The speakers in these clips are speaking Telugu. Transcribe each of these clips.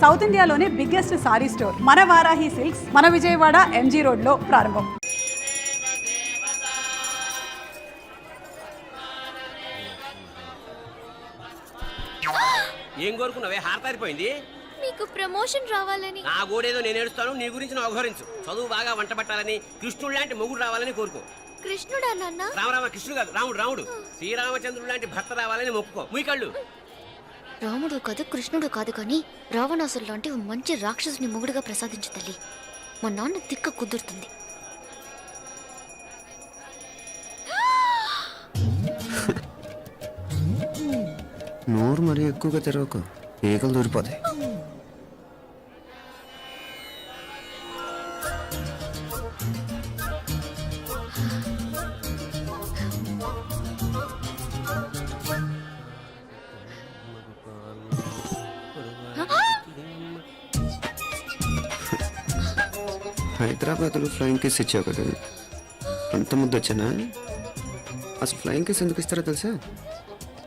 సౌత్ ఇండియాలోనే బిగ్గెస్ట్ సారీ స్టోర్ మన వారాహి సిల్క్స్ మన విజయవాడ ఎంజీ రోడ్ లో ప్రారంభం. ఏం కోరుకున్నావే? హారతారిపోయింది. మీకు ప్రమోషన్ రావాలని. నా గోడేదో నేను ఏడుస్తాను, నీ గురించి నువ్వు అవహరించు. చదువు బాగా వంట పట్టాలని, కృష్ణుడు లాంటి మొగుడు రావాలని కోరుకో. కృష్ణుడా నాన్న? రామరామ కృష్ణుడు కాదు, రాముడు రాముడు. శ్రీరామచంద్రుడు లాంటి భర్త రావాలని మొక్కుకో. ముయ్యకళ్ళు. రాముడు కాదు కృష్ణుడు కాదు కానీ రావణాసురు లాంటి మంచి రాక్షసుని మొగుడుగా ప్రసాదించు తల్లి. మా నాన్న తిక్క కుదురుతుంది. నోరు మరీ ఎక్కువగా తెరవకు, ఈగలు దూరిపోతాయి. హైదరాబాద్లో ఫ్లయింగ్ కేస్ ఇచ్చావు కదా, అంత ముద్దు వచ్చానా? అసలు ఫ్లయింగ్ కేస్ ఎందుకు ఇస్తారో తెలుసా?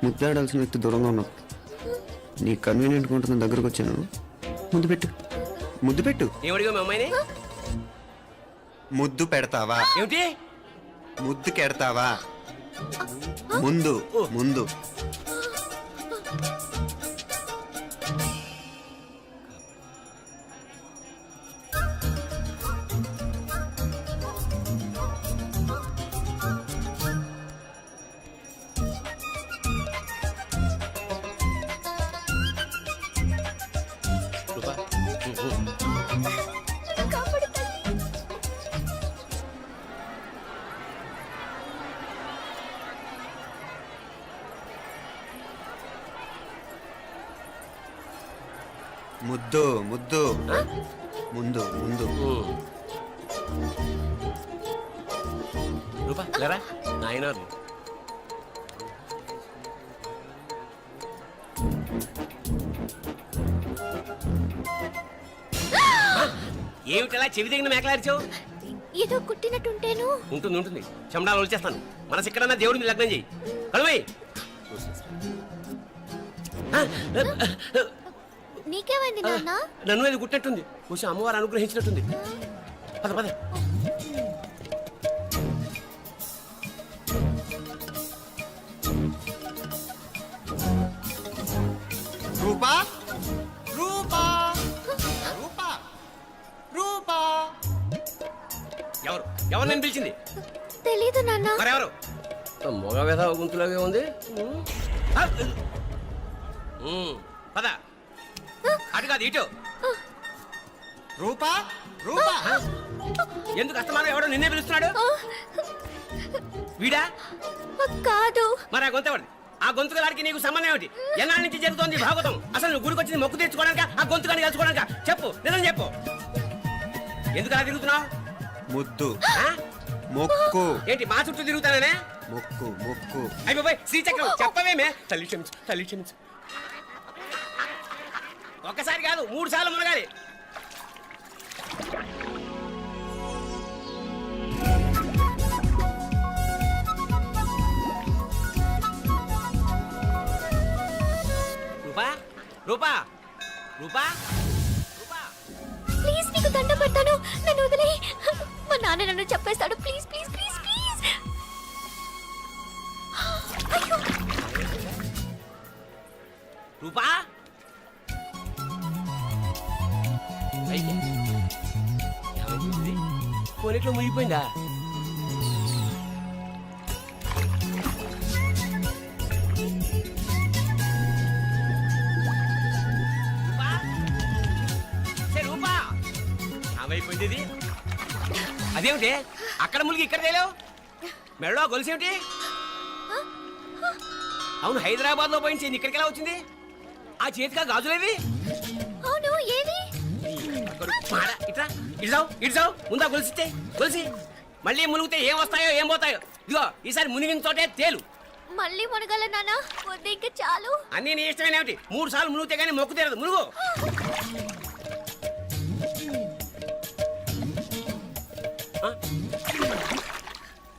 ముద్దాడాల్సిన వ్యక్తి దూరంగా ఉన్నావు. నీ కన్వీనియంట్గా ఉంటుంది, దగ్గరకు వచ్చాను. ముద్దు పెట్టు, ముద్దు పెట్టు. ఏమడిగా మీ అమ్మాయిని? ముద్దు పెడతావా? ఏమిటి? ముద్దు కెడతావా? ముందు ముందు. ముద్దు ముద్దు. ముందు ముందు. రూపా లేరా నాయనారు. ఏమిటలా చెవి దగ్గర మేకలారిచావు? ఏదో కుట్టినట్టుంటేను. ఉంటుంది ఉంటుంది, చెమడాలు వచ్చేస్తాను. మనసు ఎక్కడన్నా దేవుడిని లగ్నం చేయి. కలువై. నీకేమైంది నాన్న? నన్ను అది గుట్టినట్టుంది, కొంచెం అమ్మవారు అనుగ్రహించినట్టుంది. పద పద. రూపా రూపా రూపా రూపా. ఎవరు ఎవరు నేను పిలిచింది? తెలీదు నాన్న. మరెవరు? మొగ వేధ గుంతులాగే ఉంది. పద. అటు కాదు ఇటు. రూపా రూపా. ఎందుకు అస్తమానం ఎవడో నిన్నే పిలుస్తున్నాడు? వీడా కాదు. మరి ఆ గొంతు ఎవరిది? ఆ గొంతుగాడికి నీకు సంబంధం ఏమిటి? ఎన్నాళ్ళ నుంచి జరుగుతోంది భాగవతం? అసలు నువ్వు గుడికి వచ్చింది మొక్కు తెచ్చుకోవడానిక, ఆ గొంతుగాడిని కలుసుకోవడానిక? చెప్పు, నిజం చెప్పు. ఎందుకు అలా తిరుగుతున్నావు? ముద్దు మొక్కు. ఏంటి మా చుట్టూ తిరుగుతానే? మొక్కు మొక్కు. అయిపోయి శ్రీచక్రం చెప్పవేమే? తల్లి క్షమించు, తల్లి క్షమించు. ఒక్కసారి కాదు 3 సార్లు మునగాలి. రూపా రూపా రూపా రూపా. ప్లీజ్ నీకు దండ పెడతాను, నన్ను వదిలే. మా నాన్న నన్ను చెప్పేస్తాడు. Please please please please. అయ్యో. రూపా కొనిట్లో మునిగిపోయిందా? రూపా ఏమైపోయింది ఇది? అదేమిటి అక్కడ మునిగి ఇక్కడ తేలేవు? మెడలో గొలుసేమిటి? అవును, హైదరాబాద్ లో పోయించింది, ఇక్కడికి ఎలా వచ్చింది? ఆ చేతిగా గాజులేవి? అవును, ఏవి? ఇట్రా ఇడ్సావు ఇడ్సావు. ముందా గొలిసితే గొలిసి మళ్ళీ మునిగితే ఏం వస్తాయో ఏం పోతాయో. ఇదిగో ఈసారి మునిగిన తోటే తేలు. మళ్ళీ మునగల నాన్న, వద్దు ఇంకా చాలు. అన్నీ నీ ఇష్టమేనేమిటి? 3 సార్లు మునిగితే కానీ మొక్కు తీరదు. మునుగు.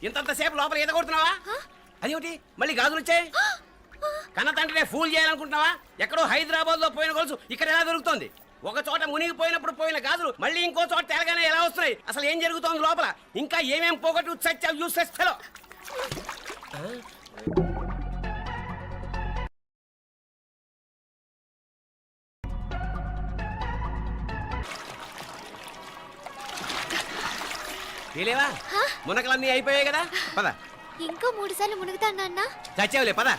ఇంతంతసేపు లోపల ఈత కొడుతున్నావా? అదేమిటి మళ్ళీ గాజులు వచ్చాయి? కన్న తండ్రినే ఫూల్ చేయాలనుకుంటున్నావా? ఎక్కడో హైదరాబాద్ లో పోయిన గొలుసు ఇక్కడ ఎలా దొరుకుతుంది? ఒక చోట మునిగిపోయినప్పుడు పోయిన గాజులు మళ్ళీ ఇంకో చోట తేలగానే ఎలా వస్తున్నాయి? అసలు ఏం జరుగుతోంది లోపల? ఇంకా ఏమేం పోగొట్టు చచ్చావు యూస్లెస్ ఫెలో. తెలియవా? మునకలన్నీ అయిపోయాయి కదా, పద. ఇంకా 3 సార్లు మునుగుతా నాన్న. చచ్చావులే, పద.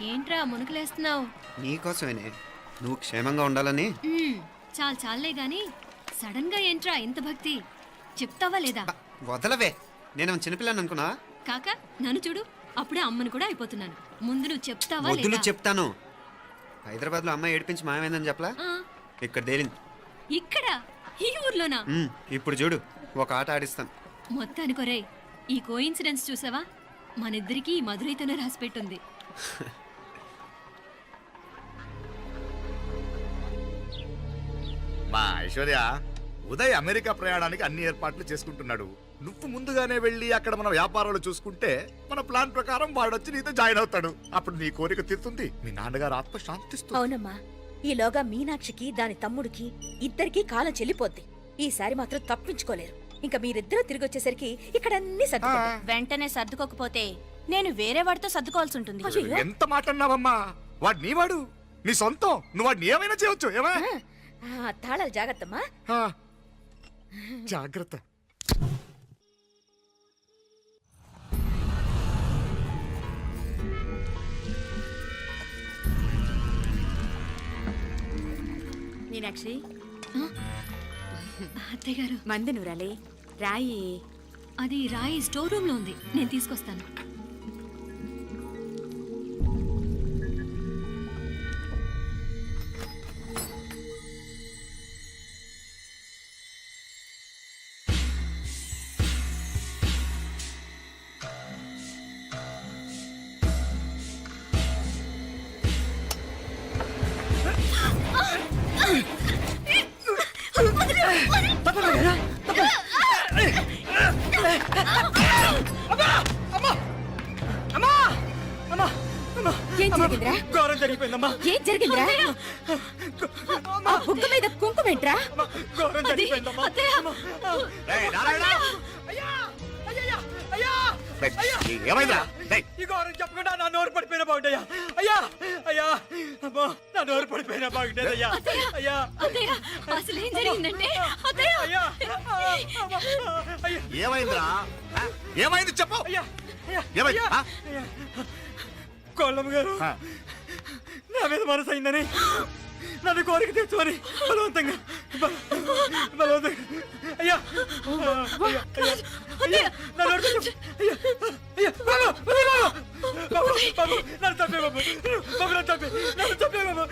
ఏంట్రా మునుకులేస్తున్నావు? నీకోసమేనే, నువ్వు క్షేమంగా ఉండాలని. చాలే గాని సడన్ గా ఏంట్రా ఇంత భక్తి? చెప్తావా లేదా? వదలవే, నేను చిన్నపిల్లని అనుకున్నా. కాక నన్ను చూడు, అప్పుడే అమ్మను కూడా అయిపోతున్నాను. ముందు నువ్వు చెప్తావా వద్దు, లేదా? నువ్వు చెప్తాను. హైదరాబాద్ లో అమ్మాయి ఏడిపించి మాయమైందని చెప్పలా, ఆ, ఇక్కడ తేలింది. ఇక్కడ ఈ ఊర్లోనా? ఇప్పుడు చూడు, ఒక ఆట ఆడిస్తాను. మొత్తానికి రేయ్, ఈ కోయిన్సిడెన్స్ చూసావా? మనిద్దరికి ఈ మధురైతోనే రాసి పెట్టుంది. మా ఐశ్వర్య, ఉదయ్ అమెరికా ప్రయాణానికి అన్ని ఏర్పాట్లు చేసుకుంటున్నాడు. నువ్వు ముందుగానే వెళ్ళి అక్కడ మన వ్యాపారాలు చూసుకుంటే మన ప్లాన్ ప్రకారం వాడొచ్చి నీతో జాయిన్ అవుతాడు. అప్పుడు నీ కోరిక తీరుతుంది, మీ నాన్నగారు ఆత్మ శాంతిస్తుంది. అవునమ్మా, ఈలోగా మీనాక్షికి దాని తమ్ముడికి ఇద్దరికీ కాలం చెల్లిపోద్ది. ఈసారి మాత్రం తప్పించుకోలేరు. ఇంకా మీరిద్దరూ తిరిగి వచ్చేసరికి ఇక్కడ అన్ని సర్దుకుంటాయి. వెంటనే సర్దుకోకపోతే నేను వేరే వాడితో సర్దుకోవాల్సి ఉంటుంది. అయ్యో. ఎంత మాట అన్నావమ్మా, వాడు నీ వాడు, నీ సొంతం. నువ్వు వాడిని ఏమైనా చేయొచ్చు. ఏమా తాళాలు జాగ్రత్తమ్మా. జాగ్రత్త. మీనాక్షి, అత్తయ్య గారు, మంది నూరాలి, రాయి. అది రాయి స్టోర్ రూమ్ లో ఉంది, నేను తీసుకొస్తాను. ఏం జరిగిందిరా? ఘోరం జరిగిపోయిందమ్మా. ఏం జరిగిందిరా? ఆ బుగ్గ మీద కుంకుమేంట్రా? ఘోరం అది, జరిగిపోయిందమ్మా. అత్తయ్య, ఏయ్, నారాయణ! అయ్యా, అయ్యా, అయ్యా, ఏయ్, ఏమైందిరా? ఏయ్, ఈ ఘోరం చెప్పకుండా నా నోరు పడిపోయినా బాగుంటాయా? అయ్యా, అయ్యా, అమ్మా, నా నోరు పడిపోయినా బాగుండేది. అయ్యా, అయ్యా, అత్తయ్య, అసలు ఏం జరిగిందంటే అత్తయ్య, అయ్యా, అమ్మా, అయ్యా, ఏమైందిరా? ఆ? ఏమైంది చెప్పు. అయ్యా, అయ్యా, ఏమైంది? ఆ? కోళ్ళమ్మ గారు ఆ. నా మీద మనసు అయిందని నన్ను కోరిక తెచ్చుకొని బలవంతంగా బలవంతంగా అయ్యా, అయ్యా, అయ్యా, అయ్యా, నన్ను వదిలిపెట్టు. అయ్యా, అయ్యా, బాబు, బాబు, బాబు, నన్ను చంపే బాబు, బాబు, నన్ను చంపే బాబు.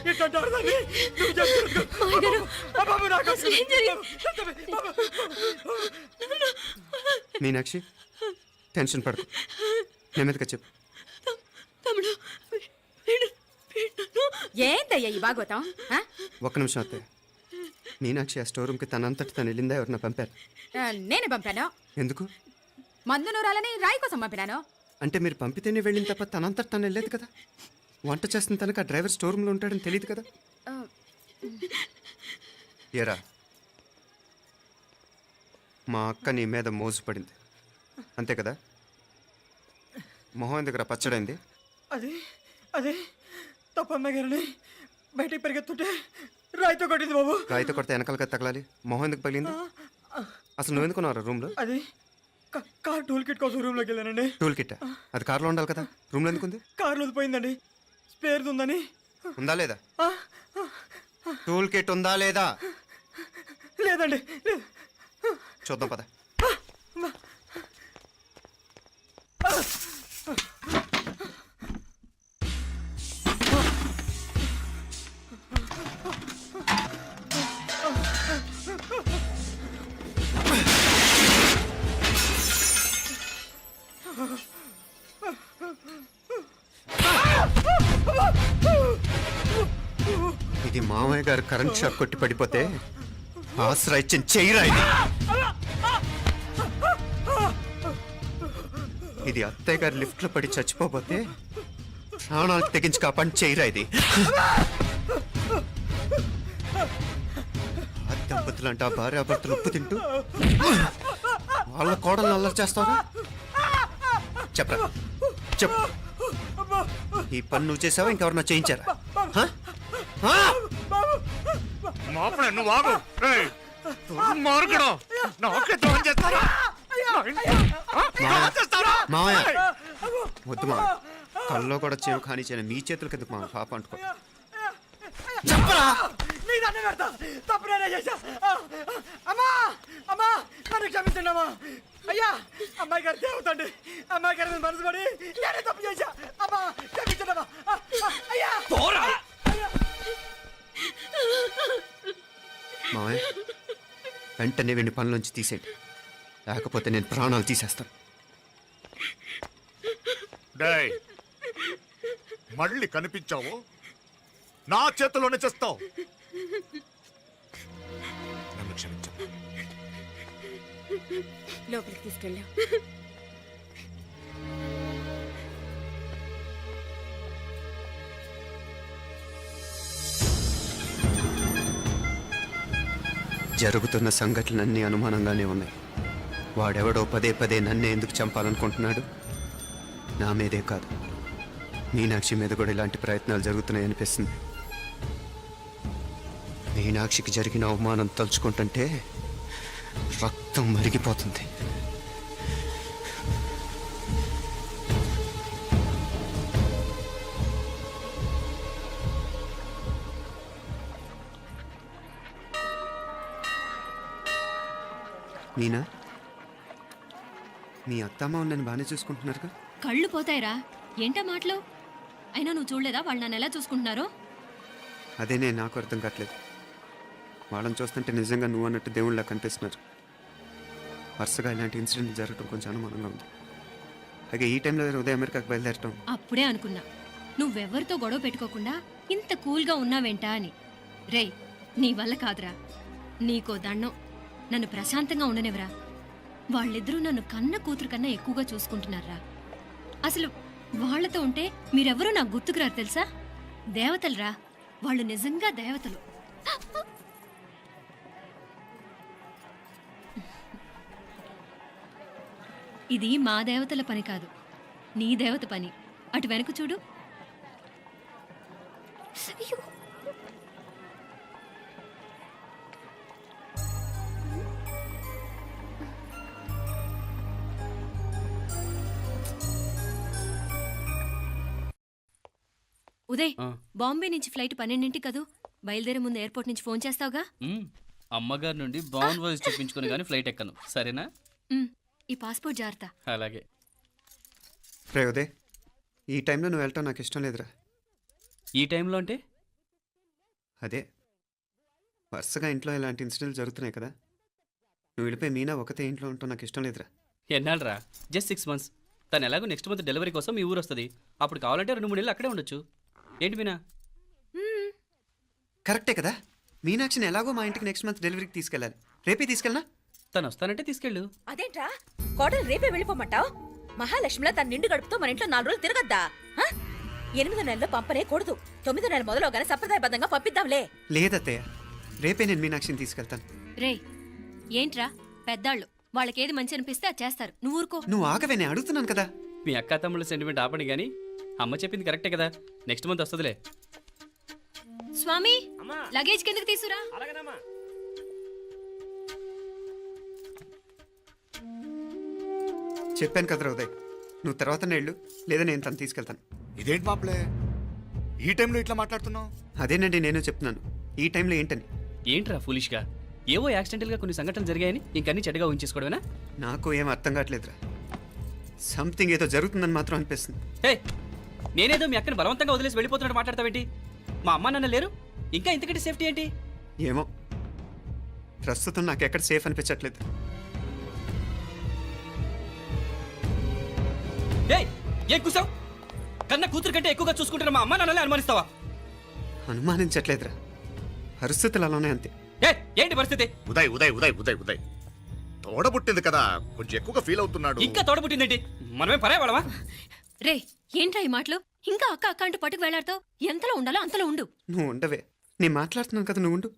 ఇట్లాంటి ఆడదాన్ని నువ్వు చేసుకో. బాబు, నాకు మీనాక్షి, టెన్షన్ పడకు, నెమ్మదిగా చెప్పు. తమ్ముడు, ఏందయ్యా ఈ భాగవతం? ఒక్క నిమిషం అత్తయ్య. మీనాక్షి ఆ స్టోర్ రూమ్కి తనంతటి తను వెళ్ళిందా, ఎవరన్నా పంపారు? నేను పంపాను. ఎందుకు? మందు నూరాలని రాయి కోసం పంపినాను. అంటే మీరు పంపితేనే వెళ్ళింది తప్ప తనంతటి తను వెళ్ళలేదు కదా. వంట చేస్తున్న తనకు ఆ డ్రైవర్ స్టోర్ రూమ్లో ఉంటాడని తెలియదు కదా. ఏరా, మా అక్క నీ మీద మోసపడింది అంతే కదా. మొహం దగ్గర పచ్చడైంది. అది అదే తప్పమ్మ గారిని బయటికి పరిగెత్తుంటే రాయితో కొట్టింది బాబు. రాయితో కొడితే వెనకాల కదా తగలాలి, మొహం ఎందుకు పగిలింది? అసలు నువ్వు ఎందుకున్నావు రూమ్లో? అది కార్ టూల్ కిట్ కోసం రూమ్లోకి వెళ్ళానండి. టూల్ కిట్ అది కార్లో ఉండాలి కదా, రూమ్లో ఎందుకుంది? కార్లో పోయిందండి, స్పేర్ ఉందని. ఉందా లేదా? టూల్ కిట్ ఉందా లేదా లేదండి, లేదు. చూద్దాం పద. ఇది మామయ్య గారు కరెంట్ షాక్ కొట్టి పడిపోతే ఆసరా ఇచ్చిన చెయ్యిరా ఇది. ఇది అత్తయ్య గారు లిఫ్ట్ లో పడి చచ్చిపోతే ప్రాణాలకు తెగించి కాపాడి చెయ్యిరా ఇది. ఆ దంపతులు అంటే ఆ భార్యాభర్తలు ఉప్పు తింటూ వాళ్ళ కోడలు అల్లరి చేస్తారా? చెప్పరా చెప్పు, ఈ పని నువ్వు చేసావా ఇంకెవరన్నా చేయించారా? హ? హ? మాపడే నువ్వు ఆగు. రేయ్, దుర్మార్గుడు. నాకే ద్రోహం చేస్తారా? చేస్తారా? మావయ్య వద్దు మా, కల్లో కూడా చేవు కానీ చేయను, మీ చేతులకి ఎందుకు మా పాప అంటుకో. చెప్పరా, నీ దండం పెడతా. తప్పు నేనే చేశా. అమ్మా, అమ్మా, నన్ను క్షమించండి అమ్మా. అయ్యా, అమ్మాయి గారు దేవతండి, అమ్మాయి గారి మీద మనసు పడి నేనే తప్పు చేశా. అమ్మా, క్షమించండి అమ్మా. అయ్యా, మావయ్య వెంటనే వీడిని పనిలోంచి తీసేయండి, లేకపోతే నేను ప్రాణాలు తీసేస్తాను. డేయ్, మళ్ళీ కనిపించావు నా చేతిలోనే చేస్తావు. నన్ను క్షమించు. లోపలికి తీసుకెళ్ళాం. జరుగుతున్న సంఘటనలన్నీ అనుమానంగానే ఉన్నాయి. వాడెవడో పదే పదే నన్నే ఎందుకు చంపాలనుకుంటున్నాడు? నా మీదే కాదు, మీనాక్షి మీద కూడా ఇలాంటి ప్రయత్నాలు జరుగుతున్నాయి అనిపిస్తుంది. మీనాక్షికి జరిగిన అవమానం తలుచుకుంటుంటే రక్తం మరిగిపోతుంది. మీనా, మీ అత్తమ్మ నన్ను బాగానే చూసుకుంటున్నారుగా? కళ్ళు పోతాయిరా, ఏంటా మాటలు? అయినా నువ్వు చూడలేదా వాళ్ళు నన్ను ఎలా చూసుకుంటున్నారో? అదేనే నాకు అర్థం కావట్లేదు. వాళ్ళని చూస్తుంటే నిజంగా నువ్వు అన్నట్టు దేవుళ్ళ కనిపిస్తున్నారు. వరుసగా ఇలాంటి ఇన్సిడెంట్ జరగడం కొంచెం అనుమానంగా ఉంది. అలాగే ఈ టైంలో ఉదయం అమెరికాకు బయలుదేరటం. అప్పుడే అనుకున్నా నువ్వెవరితో గొడవ పెట్టుకోకుండా ఇంత కూల్గా ఉన్నావేంటా అని. రేయ్, నీ వల్ల కాదురా, నీకో దండం, నన్ను ప్రశాంతంగా ఉండనివరా. వాళ్ళిద్దరూ నన్ను కన్న కూతురు కన్నా ఎక్కువగా చూసుకుంటున్నారా. అసలు వాళ్లతో ఉంటే మీరెవరూ నాకు గుర్తుకురారు తెలుసా? దేవతలరా, వాళ్ళు నిజంగా దేవతలు. ఇది మా దేవతల పని కాదు, నీ దేవత పని. అటు వెనక చూడు. ఉదయ్, బాంబే నుంచి ఫ్లైట్ 12 కదూ. బయలుదేరే ముందు ఎయిర్పోర్ట్ నుంచి ఫోన్ చేస్తావుగా? అమ్మగారి నుండి బాండ్ వాయిస్ చెప్పించుకుని కానీ ఫ్లైట్ ఎక్కను, సరేనా? ఈ పాస్పోర్ట్ జాగ్రత్త. అలాగే. రే ఉదయ్, ఈ టైంలో నువ్వు వెళ్ళటం నాకు ఇష్టం లేదురా. ఈ టైంలో అంటే? అదే వరుసగా ఇంట్లో ఇలాంటి ఇన్సిడెంట్లు జరుగుతున్నాయి కదా, నువ్వు వెళ్ళిపోయి మీనా ఒకతే ఇంట్లో ఉంటావు నాకు ఇష్టం లేదురా. ఎన్నాళ్ళరా? Just 6 months. తను ఎలాగో నెక్స్ట్ మంత్ డెలివరీ కోసం మీ ఊరు వస్తుంది. అప్పుడు కావాలంటే 2-3 నెలలు అక్కడే ఉండొచ్చు. ఏంటి మీనా? కరెక్టే కదా, మీనాక్షిని ఎలాగో మా ఇంటికి నెక్స్ట్ మంత్ డెలివరీకి తీసుకెళ్ళాలి. రేపే తీసుకెళ్ళనా? తను వస్తానంటే తీసుకెళ్ళు. అదేంట్రా, కోడలు రేపే వెళ్ళిపోమంటావు? మహాలక్ష్మిలా తన నిండు గడుపుతో మన ఇంట్లో 4 రోజులు తిరగద్దా? 8వ నెలలో పంపనే కూడదు. 9వ నెల మొదలుగానే సంప్రదాయబద్ధంగా పంపిద్దాంలే. లేదత్తయ్య, రేపే నేను మీనాక్షిని తీసుకెళ్తాను. రే, ఏంట్రా పెద్దాళ్ళు, వాళ్ళకేది మంచి అనిపిస్తే అది చేస్తారు. నువ్వు ఊరుకో. నువ్వు ఆగవే, నేను అడుగుతున్నాను కదా. మీ అక్క తమ్ముళ్ళ సెంటిమెంట్ ఆపండి కానీ అమ్మ చెప్పింది కరెక్టే కదా, నెక్స్ట్ మంత్ వస్తుందిలే. స్వామి లగేజ్ కిందకి తీసురా. చెప్పాను కదరా ఉదయ్, నువ్వు తర్వాత నేళ్ళు లేదా నేను తను తీసుకెళ్తాను. ఇదేంటి మాప్లే ఈ టైంలో ఇట్లా మాట్లాడుతున్నావు? అదేనండి నేను చెప్తున్నాను, ఈ టైంలో ఏంటని. ఏంట్రా ఫులిష్గా ఏవో యాక్సిడెంటల్గా కొన్ని సంఘటనలు జరిగాయని ఇంకన్నీ చెడ్డగా ఉంచేసుకోవడమేనా? నాకు ఏం అర్థం కావట్లేదురా. సంథింగ్ ఏదో జరుగుతుందని మాత్రం అనిపిస్తుంది. హే, నేనేదో మీ అక్కని బలవంతంగా వదిలేసి వెళ్ళిపోతున్నట్టు మాట్లాడతావేంటి? మా అమ్మ నాన్న లేరు, ఇంకా ఇంతకంటే సేఫ్టీ ఏంటి? ఏమో, ప్రస్తుతం నాకు ఎక్కడ సేఫ్ అనిపించట్లేదు. ఏయ్, ఏం కూసావు? కన్న కూతురు కంటే ఎక్కువగా చూసుకుంటున్న మా అమ్మ నాన్నలే అనుమానిస్తావా? అనుమానించట్లేదురా, పరిస్థితులు అలానే అంతే. ఏ ఏంటి పరిస్థితి? ఉదయ్ ఉదయ్ ఉదయ్ ఉదయ్ ఉదయ్ తోడబుట్టింది కదా, కొంచెం ఎక్కువగా ఫీల్ అవుతున్నాడు. ఇంకా తోడబుట్టిందేంటి? మనమే పరాయవాడమా? రే ఏంట్రా ఈ మాటలు? ఇంకా అక్క అక్క అంటూ పట్టుకు వెళ్లాడుతావు. ఎంతలో ఉండాలో అంతలో ఉండు. నువ్వు ఉండవే, నేను మాట్లాడుతున్నాను కదా, నువ్వు ఉండు.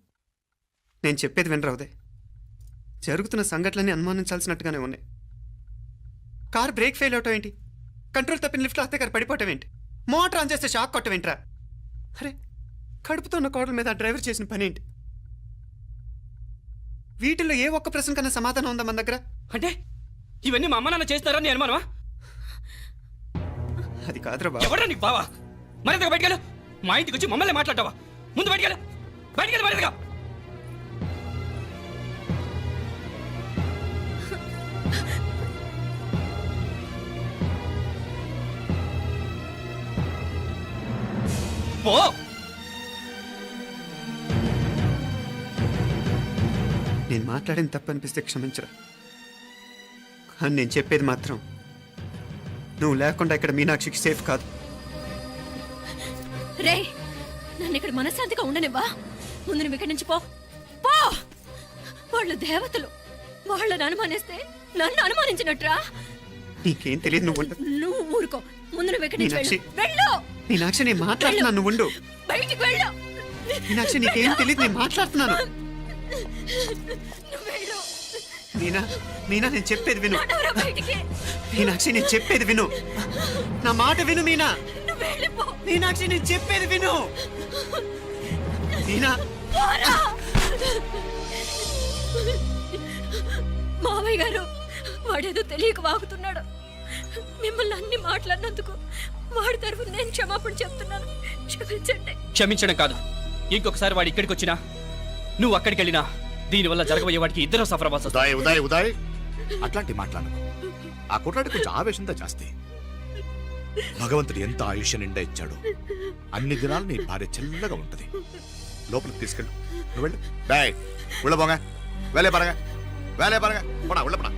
నేను చెప్పేది వినరా ఉదయ్, జరుగుతున్న సంఘటనలన్నీ అనుమానించాల్సినట్టుగానే ఉన్నాయి. కార్ బ్రేక్ ఫెయిల్ అవటం ఏంటి? కంట్రోల్ తప్పిన లిఫ్ట్లో అత్తే గారు పడిపోవటం ఏంటి? మోటార్ ఆన్ చేస్తే షాక్ కొట్టం ఏంట్రా? అరే, కడుపుతో ఉన్న కోడల మీద ఆ డ్రైవర్ చేసిన పని ఏంటి? వీటిల్లో ఏ ఒక్క ప్రశ్న కన్నా సమాధానం ఉందా మన దగ్గర? అంటే ఇవన్నీ మా అమ్మ నాన్న చేస్తారని నేను అనుమానమా? అది కాదురా బాబు. ఎవరా నీకు బావా? మరింతగా బయటకెళ్ళు. మా ఇంటికి వచ్చి మమ్మల్ని మాట్లాడతావా? ముందు బయటకెళ్ళు, బయటకెళ్ళు మరింతగా. పో. నేను మాట్లాడింది తప్పు అనిపిస్తే క్షమించరా, కానీ నేను చెప్పేది మాత్రం నువ్వు లేకుండా ఇక్కడ మీనాక్షికి సేఫ్ కాదు. రే నన్ను ఇక్కడ మనశ్శాంతిగా ఉండనివ్వా. ముందు నువ్వు ఇక్కడి నుంచి పో. పో. వాళ్ళు దేవతలు, వాళ్ళని అనుమానిస్తే నన్ను అనుమానించినట్రా. నీకేం తెలియదు, నువ్వు ఉండు. నువ్వు ఊరుకో. ముందు నువ్వు ఇక్కడి నుంచి మీనాక్షి. వెళ్ళు. మీనాక్షి, నేను మాట్లాడుతున్నాను, నువ్వు ఉండు. బయటికి వెళ్ళు. మీనాక్షి, నీకేం తెలియదు, నేను మాట్లాడుతున్నాను. నువ్వు వెళ్ళు. మీనా, మీనా, నేను చెప్పేది విను. నడవరా బయటికి. మీనాక్షి, నేను చెప్పేది విను, నా మాట విను. మీనా, నువ్వు వెళ్ళిపో. మీనాక్షి, నేను చెప్పేది విను. మీనా, పోరా. మావయ్య గారు, వాడేదో తెలియక వాగుతున్నాడు. మిమ్మల్ని అన్ని మాట్లాడినందుకు వాడి తరఫున నేను క్షమాపణ చెప్తున్నాను. క్షమించండి. క్షమించడం కాదు, ఇంకొకసారి వాడు ఇక్కడికి వచ్చినా నువ్వు అక్కడికి వెళ్ళినా దీనివల్ల జరగబోయే వాడికి ఇద్దరు సఫర్ అవ్వాల్సి వస్తుంది. ఉదయ్ ఉదయ్ ఉదయ్ అట్లాంటి మాట్లాడకు. ఆ కుట్రాడి కొంచెం ఆవేశంతో జాస్తి. భగవంతుడు ఎంత ఆయుష్య నిండా ఇచ్చాడు. అన్ని దినాలు నీ భార్య చల్లగా ఉంటది. లోపలికి తీసుకెళ్ళు, నువ్వు వెళ్ళు. డాయ్ ఉళ్ళ పోగా, వేలే పరగా, వేలే పరగా, పోడా ఉళ్ళ పోడా.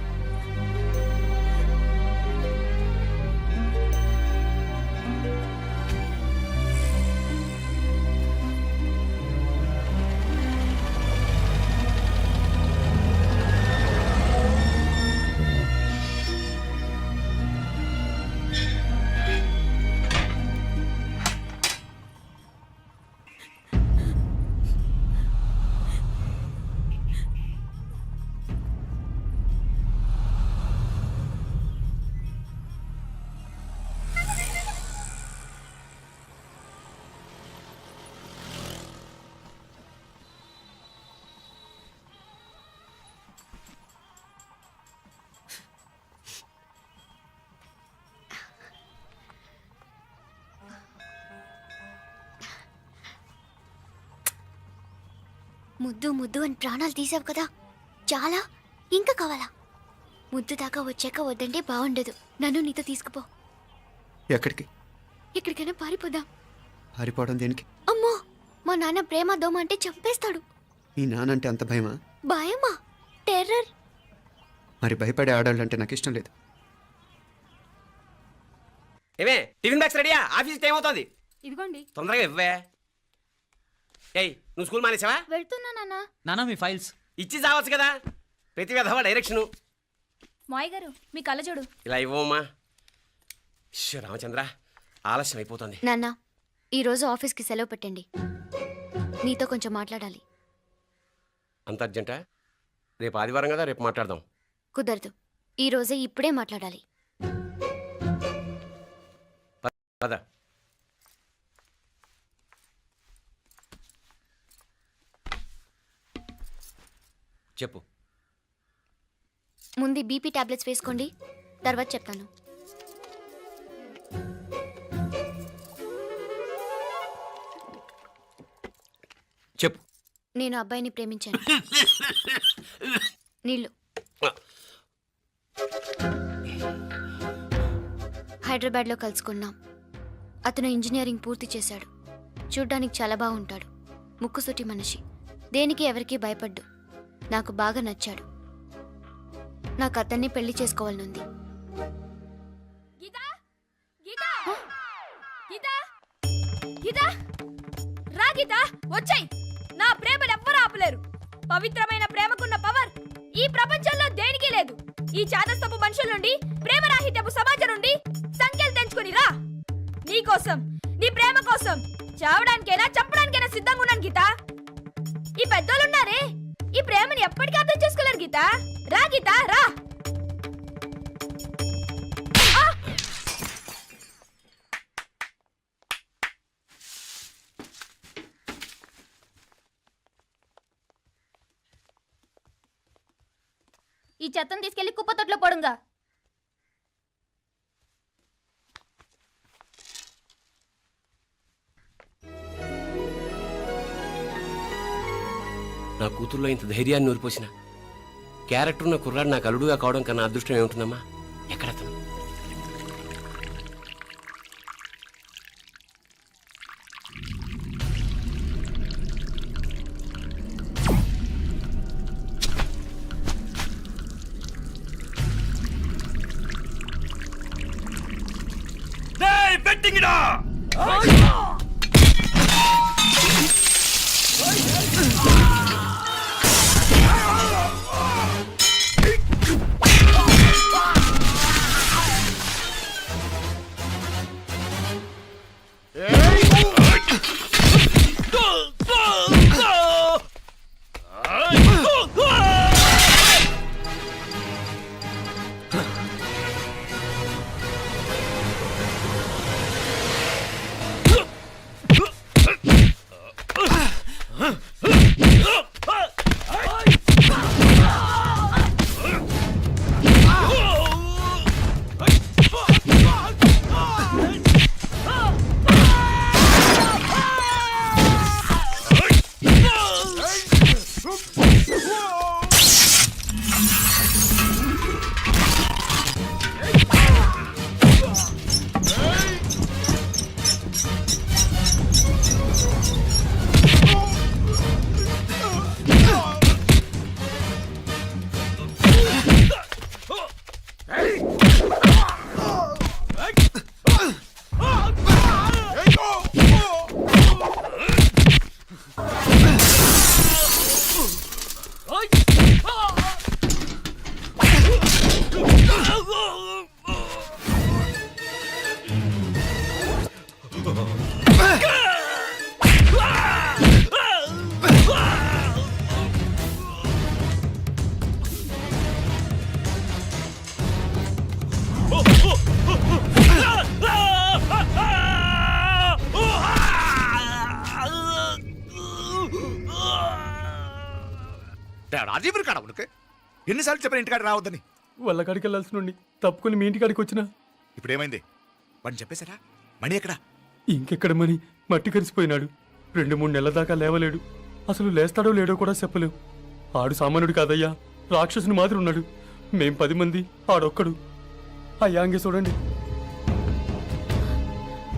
ముద్దు ముద్దు అని ప్రాణాలు తీసావు కదా, చాలా ఇంకా కావాలా? ముద్దు దాకా వచ్చాక వద్దంటే బాగుండదు. నన్ను నీతో తీసుకుపో. ఎక్కడికి? ఎక్కడికైనా పారిపోదాం. పారిపోవడం దేనికి? అమ్మో, మా నాన్న ప్రేమ దోమ అంటే చంపేస్తాడు. మీ నానంటే అంత భయమా? భయమా? టెర్రర్. మరి భయపడే ఆడాలంటే నాకు ఇష్టం లేదు. ఏమే టిఫిన్ బ్యాగ్స్ రెడీయా? ఆఫీస్ టైం అవుతుంది. ఇదిగోండి. తొందరగా ఇవ్వే. ఏయ్, నువ్వు స్కూల్ మానేసావా? వెళ్తున్నా నాన్న. నానా మీ ఫైల్స్ ఇచ్చి చావచ్చు కదా. ప్రతి విధవా డైరెక్షను. మాయ్ గారు మీ కళ్ళజోడు. ఇలా ఇవ్వమ్మా. రామచంద్ర, ఆలస్యం అయిపోతుంది. నాన్న, ఈరోజు ఆఫీస్కి సెలవు పెట్టండి. నీతో కొంచెం మాట్లాడాలి. అంత అర్జెంటా? రేపు ఆదివారం కదా, రేపు మాట్లాడదాం. కుదరదు, ఈరోజే ఇప్పుడే మాట్లాడాలి. పద. చెప్పు. ముందు బీపీ టాబ్లెట్స్ వేసుకోండి, తర్వాత చెప్తాను. చెప్పు. నేను అబ్బాయిని ప్రేమించాను. నీళ్ళు. హైదరాబాద్లో కలుసుకున్నాం. అతను ఇంజనీరింగ్ పూర్తి చేశాడు. చూడ్డానికి చాలా బాగుంటాడు. ముక్కుసూటి మనిషి. దేనికి ఎవరికీ భయపడ్డు. నాకు బాగా నచ్చాడు. నాకు అతన్ని పెళ్లి చేసుకోవాలనుంది. వచ్చాయి. నా ప్రేమను ఎవ్వరూ ఆపలేరు. పవిత్రమైన ప్రేమకున్న పవర్ ఈ ప్రపంచంలో దేనికి లేదు. ఈ చాదస్తపు మనుషుల నుండి, ప్రేమరాహిత్యపు సమాజం నుండి సంఖ్యలు తెంచుకుని రా. నీ కోసం, నీ ప్రేమ కోసం చావడానికైనా చంపడానికైనా సిద్ధంగా ఉన్నాను గీత. ఈ పెద్దోళ్ళున్నారే, ఈ ప్రేమని ఎప్పటికీ అర్థం చేసుకోలేరు గీత. రా గీత, రా. ఈ చెత్తను తీసుకెళ్లి కుప్పతొట్లో పడుంగా. నా కూతుర్లో ఇంత ధైర్యాన్ని నూరిపోసిన క్యారెక్టర్ ఉన్న కుర్రాడు నాకు అల్లుడుగా కావడం కన్నా అదృష్టం ఏముంటుందమ్మా? ఎక్కడతను? రాజీవుని కాడ ఉనకే ఎన్నిసార్లు చెప్పిన ఇంటికాడ రావద్దని. వాళ్ళ కాడికి వెళ్ళాల్సి నుండి తప్పుకొని మీ ఇంటికాడికి వచ్చినా. ఇప్పుడు ఏమైంది? వాడిని చెప్పేశారా? మణి ఎక్కడా? ఇంకెక్కడ మని మట్టి కరిసిపోయినాడు. 2-3 నెలల దాకా లేవలేడు. అసలు లేస్తాడో లేడో కూడా చెప్పలేవు. ఆడు సామాన్యుడు కాదయ్యా, రాక్షసుని మాదిరి ఉన్నాడు. మేం 10 మంది, ఆడొక్కడు. ఆ యాంగే చూడండి.